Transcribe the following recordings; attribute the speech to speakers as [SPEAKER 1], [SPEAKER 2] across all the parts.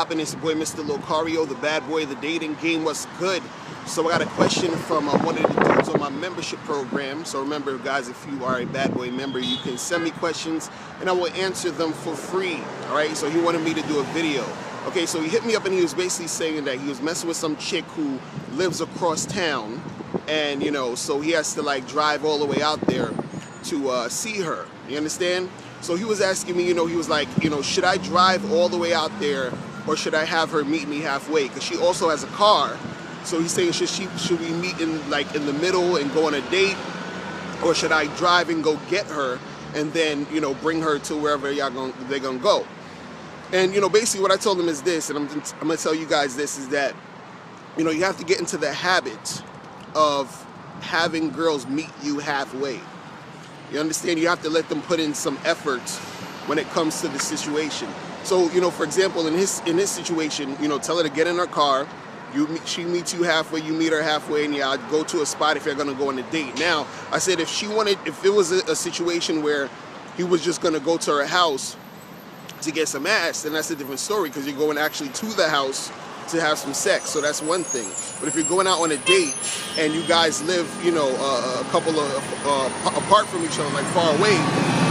[SPEAKER 1] poppin'? It's your boy Mr. Locario, the bad boy of the dating game. What's good? So I got a question from one of the dudes on my membership program. So remember, guys, if you are a bad boy member, you can send me questions and I will answer them for free. All right, so he wanted me to do a video. Okay, so he hit me up and he was basically saying that he was messing with some chick who lives across town, and you know, so he has to like drive all the way out there to see her. You understand? So he was asking me, you know, he was like, you know, should I drive all the way out there or should I have her meet me halfway? Because she also has a car. So he's saying, should we meet in the middle and go on a date, or should I drive and go get her and then, you know, bring her to wherever they're gonna go? And you know, basically what I told him is this, and I'm gonna tell you guys this, is that, you know, you have to get into the habit of having girls meet you halfway. You understand? You have to let them put in some effort when it comes to the situation. So, you know, for example, in his situation, you know, tell her to get in her car. She meets you halfway, you meet her halfway, and yeah, I'd go to a spot if you're gonna go on a date. Now, I said if it was a situation where he was just gonna go to her house to get some ass, then that's a different story, because you're going actually to the house to have some sex. So that's one thing. But if you're going out on a date and you guys live, you know, a couple of apart from each other, like far away,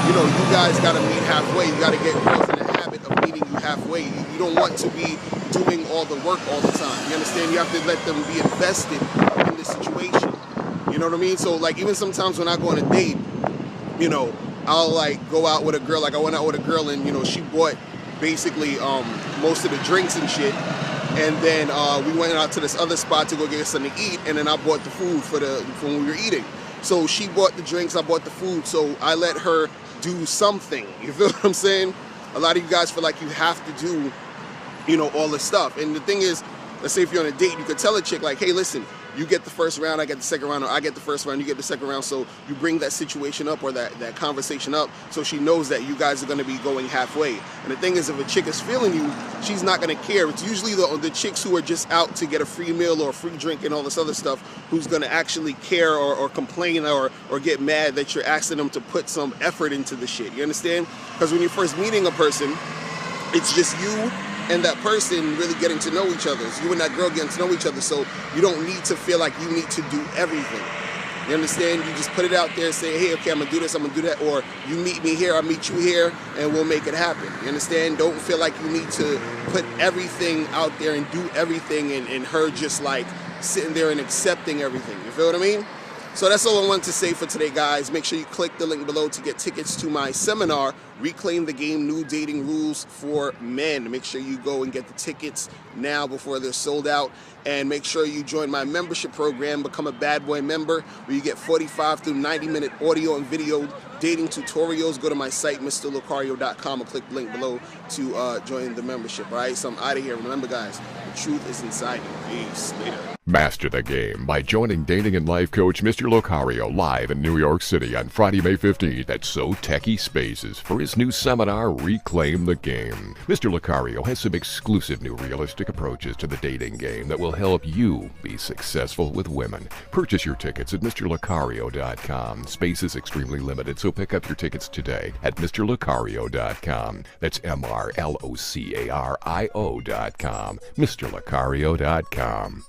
[SPEAKER 1] you know, you guys gotta meet halfway. You gotta get girls in the habit of meeting you halfway. You don't want to be doing all the work all the time. You understand? You have to let them be invested in the situation. You know what I mean? So like, even sometimes when I go on a date, you know, I'll like go out with a girl. Like I went out with a girl and, you know, she bought basically most of the drinks and shit. And then we went out to this other spot to go get something to eat, and then I bought the food for when we were eating. So she bought the drinks, I bought the food, so I let her do something. You feel what I'm saying? A lot of you guys feel like you have to do, you know, all this stuff. And the thing is, let's say if you're on a date, you could tell a chick like, hey, listen, you get the first round, I get the second round, or I get the first round, you get the second round. So you bring that situation up, or that conversation up, so she knows that you guys are going to be going halfway. And the thing is, if a chick is feeling you, she's not going to care. It's usually the chicks who are just out to get a free meal or a free drink and all this other stuff who's going to actually care or complain or get mad that you're asking them to put some effort into the shit. You understand? Because when you're first meeting a person, it's just you and that person really getting to know each other. It's you and that girl getting to know each other, so you don't need to feel like you need to do everything. You understand? You just put it out there and say, hey, okay, I'm gonna do this, I'm gonna do that, or you meet me here, I'll meet you here, and we'll make it happen. You understand? Don't feel like you need to put everything out there and do everything, and her just like sitting there and accepting everything. You feel what I mean? So that's all I wanted to say for today, guys. Make sure you click the link below to get tickets to my seminar, Reclaim the Game, New Dating Rules for Men. Make sure you go and get the tickets now before they're sold out. And make sure you join my membership program, become a bad boy member, where you get 45 to 90-minute audio and video dating tutorials. Go to my site, MrLocario.com, or click the link below to join the membership. All right, so I'm out of here. Remember, guys, the truth is inside you. Peace. Later.
[SPEAKER 2] Master the game by joining dating and life coach Mr. Locario live in New York City on Friday, May 15th at So Techie Spaces for his new seminar, Reclaim the Game. Mr. Locario has some exclusive new realistic approaches to the dating game that will help you be successful with women. Purchase your tickets at MrLocario.com. Space is extremely limited, so pick up your tickets today at MrLocario.com. That's MrLocario.com. MrLocario.com.